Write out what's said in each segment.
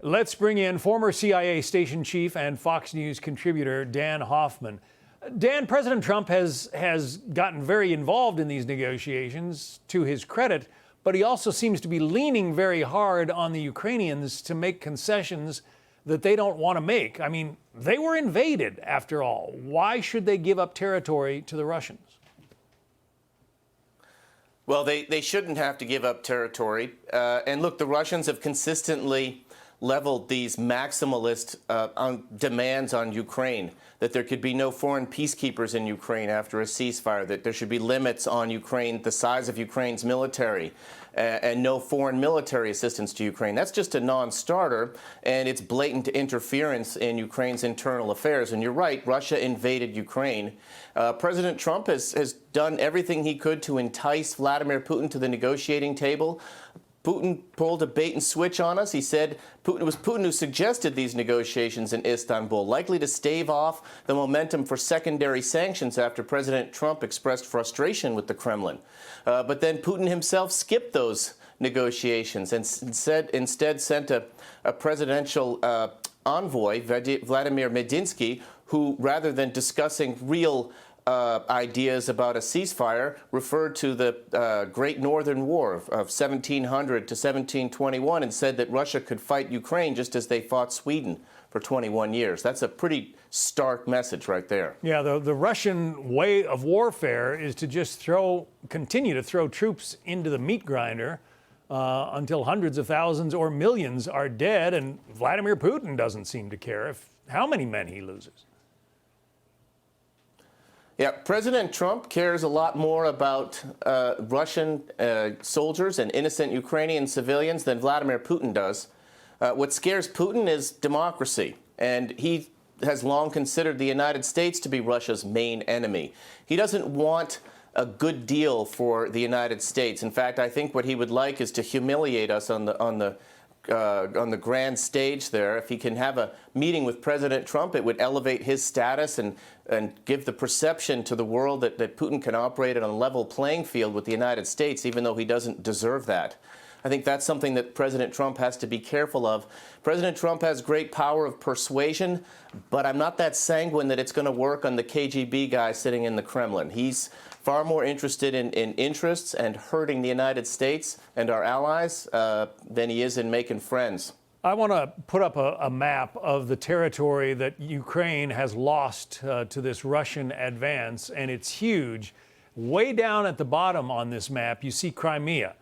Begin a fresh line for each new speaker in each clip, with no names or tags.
Let's bring in former CIA station chief and Fox News contributor Dan Hoffman. Dan, President Trump has gotten very involved in these negotiations, to his credit, but he also seems to be leaning very hard on the Ukrainians to make concessions that they don't want to make. I mean, they were invaded, after all. Why should they give up territory to the Russians?
Well, they shouldn't have to give up territory. And look, the Russians have consistently leveled these maximalist demands on Ukraine, that there could be no foreign peacekeepers in Ukraine after a ceasefire, that there should be limits on Ukraine, the size of Ukraine's military, and no foreign military assistance to Ukraine. That's just a non-starter, and it's blatant interference in Ukraine's internal affairs. And you're right, Russia invaded Ukraine. President Trump has done everything he could to entice Vladimir Putin to the negotiating table. Putin pulled a bait and switch on us. He said it was Putin who suggested these negotiations in Istanbul, likely to stave off the momentum for secondary sanctions after President Trump expressed frustration with the Kremlin. But then Putin himself skipped those negotiations and instead sent a presidential envoy, Vladimir Medinsky, who, rather than discussing real ideas about a ceasefire, referred to the Great Northern War of 1700 to 1721 and said that Russia could fight Ukraine just as they fought Sweden for 21 years. That's a pretty stark message right there.
Yeah, the Russian way of warfare is to just continue to throw troops into the meat grinder until hundreds of thousands or millions are dead, and Vladimir Putin doesn't seem to care how many men he loses.
Yeah, President Trump cares a lot more about Russian soldiers and innocent Ukrainian civilians than Vladimir Putin does. What scares Putin is democracy, and he has long considered the United States to be Russia's main enemy. He doesn't want a good deal for the United States. In fact, I think what he would like is to humiliate us on the grand stage there. If he can have a meeting with President Trump, it would elevate his status and give the perception to the world that Putin can operate on a level playing field with the United States, even though he doesn't deserve that. I think that's something that President Trump has to be careful of. President Trump has great power of persuasion, but I'm not that sanguine that it's going to work on the KGB guy sitting in the Kremlin. He's far more interested in interests and hurting the United States and our allies than he is in making friends.
I want to put up a map of the territory that Ukraine has lost to this Russian advance, and it's huge. Way down at the bottom on this map, you see Crimea.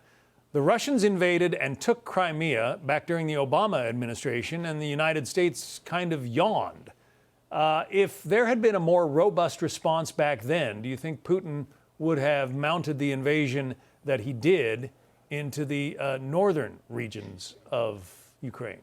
The Russians invaded and took Crimea back during the Obama administration, and the United States kind of yawned. If there had been a more robust response back then, do you think Putin would have mounted the invasion that he did into the northern regions of Ukraine?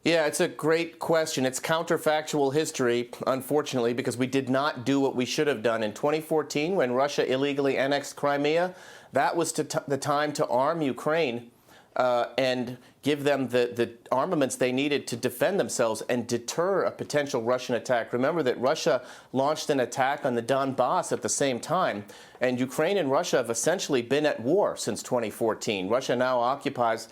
Yeah, it's a great question. It's counterfactual history, unfortunately, because we did not do what we should have done. In 2014, when Russia illegally annexed Crimea, that was the time to arm Ukraine and give them the armaments they needed to defend themselves and deter a potential Russian attack. Remember that Russia launched an attack on the Donbass at the same time, and Ukraine and Russia have essentially been at war since 2014. Russia now occupies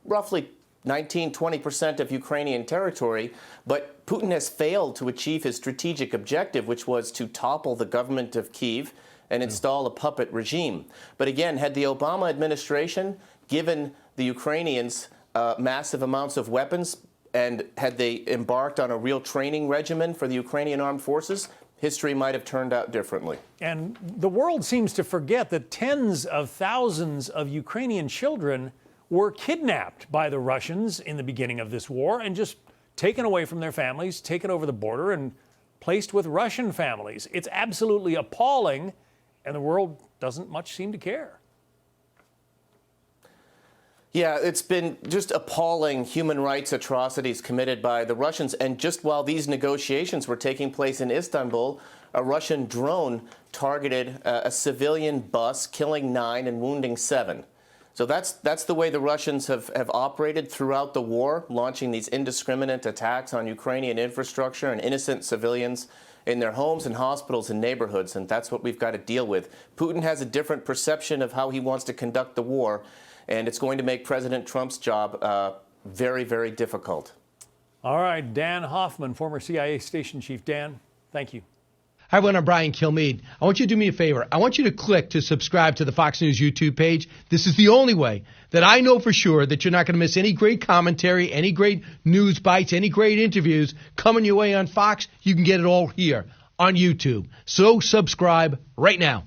roughly 19–20% of Ukrainian territory, but Putin has failed to achieve his strategic objective, which was to topple the government of Kyiv and install a puppet regime. But again, had the Obama administration given the Ukrainians massive amounts of weapons, and had they embarked on a real training regimen for the Ukrainian armed forces, history might have turned out differently.
And the world seems to forget that tens of thousands of Ukrainian children were kidnapped by the Russians in the beginning of this war and just taken away from their families, taken over the border, and placed with Russian families. It's absolutely appalling, and the world doesn't much seem to care.
Yeah, it's been just appalling human rights atrocities committed by the Russians. And just while these negotiations were taking place in Istanbul, a Russian drone targeted a civilian bus, killing 9 and wounding 7. So that's the way the Russians have operated throughout the war, launching these indiscriminate attacks on Ukrainian infrastructure and innocent civilians in their homes and hospitals and neighborhoods, and that's what we've got to deal with. Putin has a different perception of how he wants to conduct the war, and it's going to make President Trump's job very, very difficult.
All right, Dan Hoffman, former CIA station chief. Dan, thank you.
Hi, everyone. I'm Brian Kilmeade. I want you to do me a favor. I want you to click to subscribe to the Fox News YouTube page. This is the only way that I know for sure that you're not going to miss any great commentary, any great news bites, any great interviews coming your way on Fox. You can get it all here on YouTube. So subscribe right now.